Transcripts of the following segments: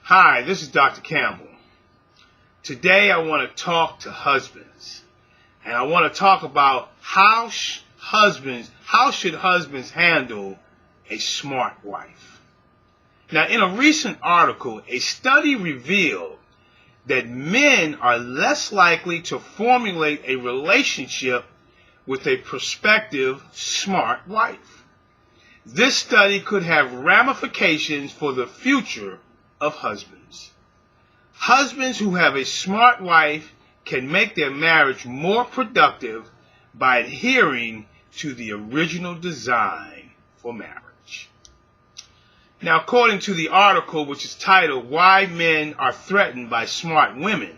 Hi, this is Dr. Campbell. Today I want to talk to husbands, and I want to talk about how should husbands handle a smart wife. Now, in a recent article, a study revealed that men are less likely to formulate a relationship with a prospective smart wife. This study could have ramifications for the future of husbands. Husbands who have a smart wife can make their marriage more productive by adhering to the original design for marriage. Now, according to the article, which is titled "Why Men Are Threatened by Smart Women,"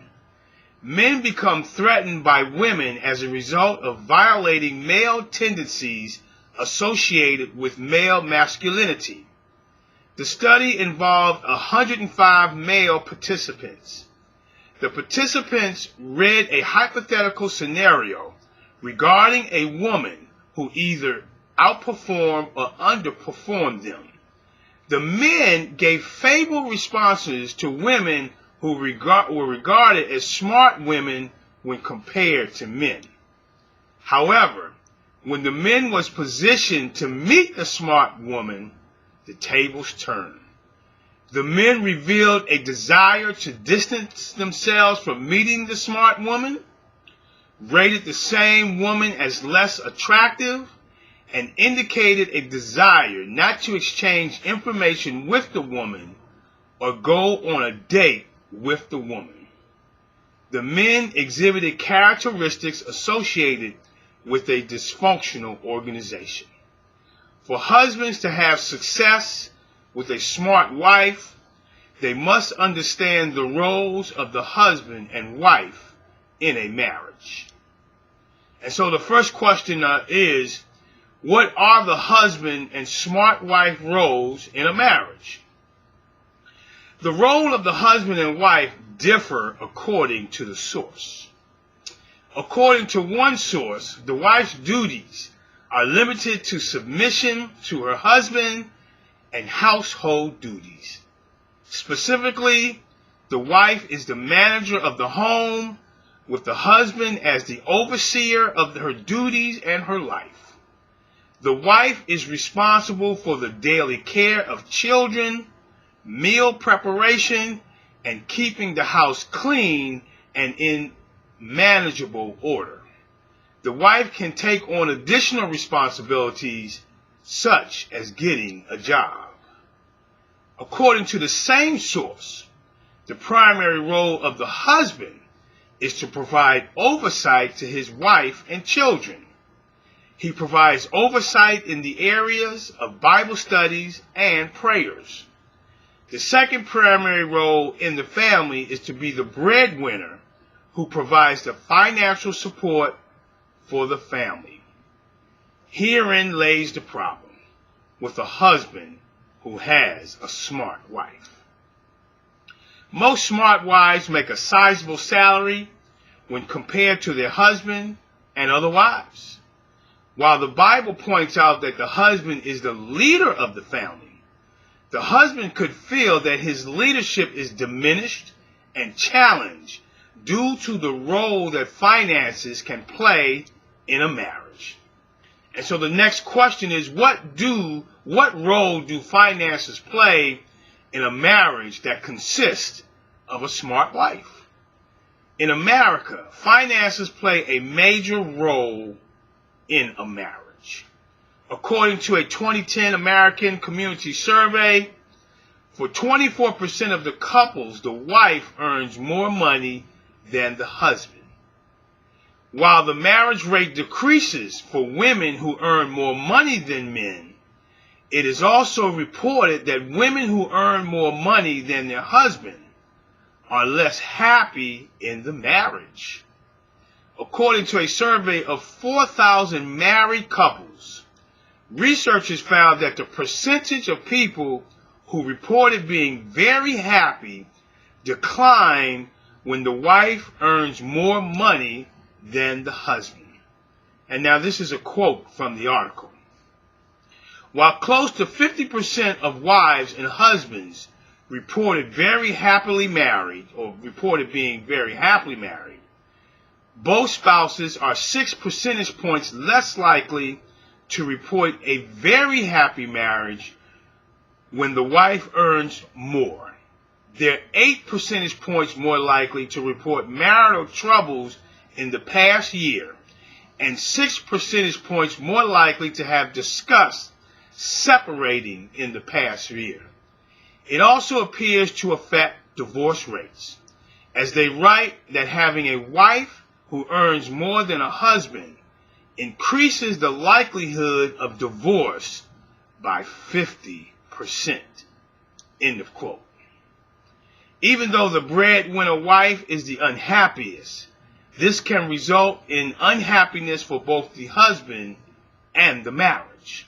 men become threatened by women as a result of violating male tendencies associated with male masculinity. The study involved 105 male participants. The participants read a hypothetical scenario regarding a woman who either outperformed or underperformed them. The men gave favorable responses to women who were regarded as smart women when compared to men. However, when the men was positioned to meet the smart woman, the tables turned. The men revealed a desire to distance themselves from meeting the smart woman, rated the same woman as less attractive, and indicated a desire not to exchange information with the woman or go on a date with the woman. The men exhibited characteristics associated with a dysfunctional organization. For husbands to have success with a smart wife, they must understand the roles of the husband and wife in a marriage. And so the first question is, what are the husband and smart wife roles in a marriage? The role of the husband and wife differ according to the source. According to one source, the wife's duties are limited to submission to her husband and household duties. Specifically, the wife is the manager of the home, with the husband as the overseer of her duties and her life. The wife is responsible for the daily care of children, meal preparation, and keeping the house clean and in manageable order. The wife can take on additional responsibilities, such as getting a job. According to the same source, the primary role of the husband is to provide oversight to his wife and children. He provides oversight in the areas of Bible studies and prayers. The second primary role in the family is to be the breadwinner who provides the financial support for the family. Herein lays the problem with a husband who has a smart wife. Most smart wives make a sizable salary when compared to their husband and other wives. While the Bible points out that the husband is the leader of the family, the husband could feel that his leadership is diminished and challenged due to the role that finances can play in a marriage. And so the next question is, what role do finances play in a marriage that consists of a smart wife? In America, finances play a major role in a marriage. According to a 2010 American Community Survey, for 24% of the couples, the wife earns more money than the husband. While the marriage rate decreases for women who earn more money than men, it is also reported that women who earn more money than their husband are less happy in the marriage. According to a survey of 4,000 married couples, researchers found that the percentage of people who reported being very happy declined when the wife earns more money than the husband. And now this is a quote from the article. While close to 50% of wives and husbands reported very happily married, or reported being very happily married, both spouses are 6 percentage points less likely to report a very happy marriage when the wife earns more. They're 8 percentage points more likely to report marital troubles in the past year, and 6 percentage points more likely to have discussed separating in the past year. It also appears to affect divorce rates, as they write that having a wife who earns more than a husband increases the likelihood of divorce by 50%. End of quote. Even though the breadwinner wife is the unhappiest, this can result in unhappiness for both the husband and the marriage.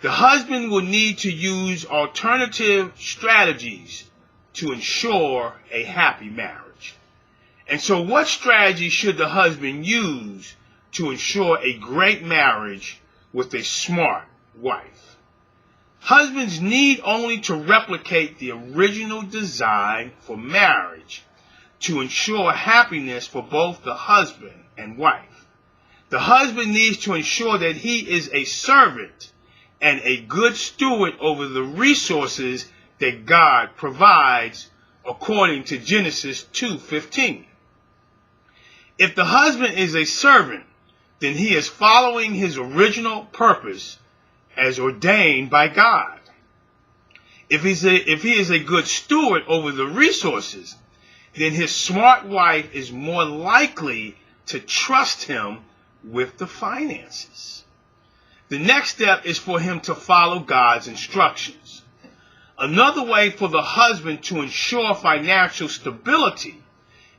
The husband will need to use alternative strategies to ensure a happy marriage. And so what strategy should the husband use to ensure a great marriage with a smart wife? Husbands need only to replicate the original design for marriage to ensure happiness for both the husband and wife. The husband needs to ensure that he is a servant and a good steward over the resources that God provides according to Genesis 2:15. If the husband is a servant, then he is following his original purpose as ordained by God. If he is a good steward over the resources, then his smart wife is more likely to trust him with the finances. The next step is for him to follow God's instructions. Another way for the husband to ensure financial stability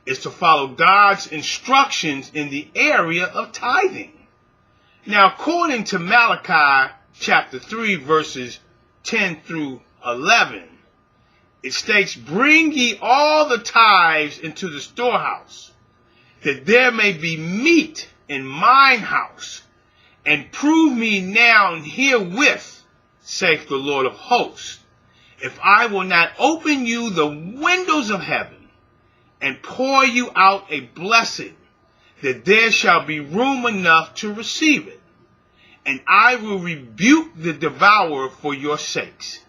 is to follow God's instructions in the area of tithing. Now, according to Malachi chapter 3, verses 10 through 11, it states, "Bring ye all the tithes into the storehouse, that there may be meat in mine house, and prove me now herewith, saith the Lord of hosts, if I will not open you the windows of heaven, and pour you out a blessing, that there shall be room enough to receive it. And I will rebuke the devourer for your sakes,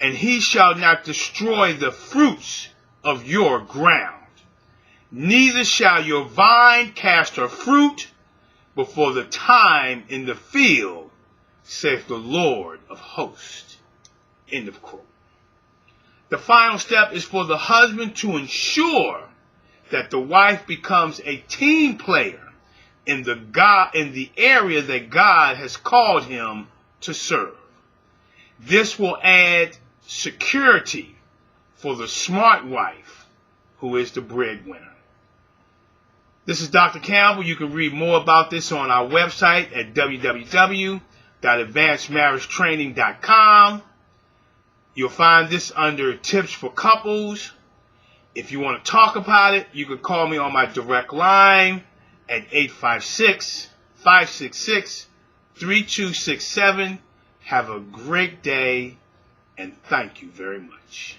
and he shall not destroy the fruits of your ground. Neither shall your vine cast her fruit before the time in the field, saith the Lord of hosts." End of quote. The final step is for the husband to ensure that the wife becomes a team player in the area that God has called him to serve. This will add security for the smart wife who is the breadwinner. This is Dr. Campbell. You can read more about this on our website at www.advancedmarriagetraining.com. You'll find this under Tips for Couples. If you want to talk about it, you can call me on my direct line at 856-566-3267. Have a great day, and thank you very much.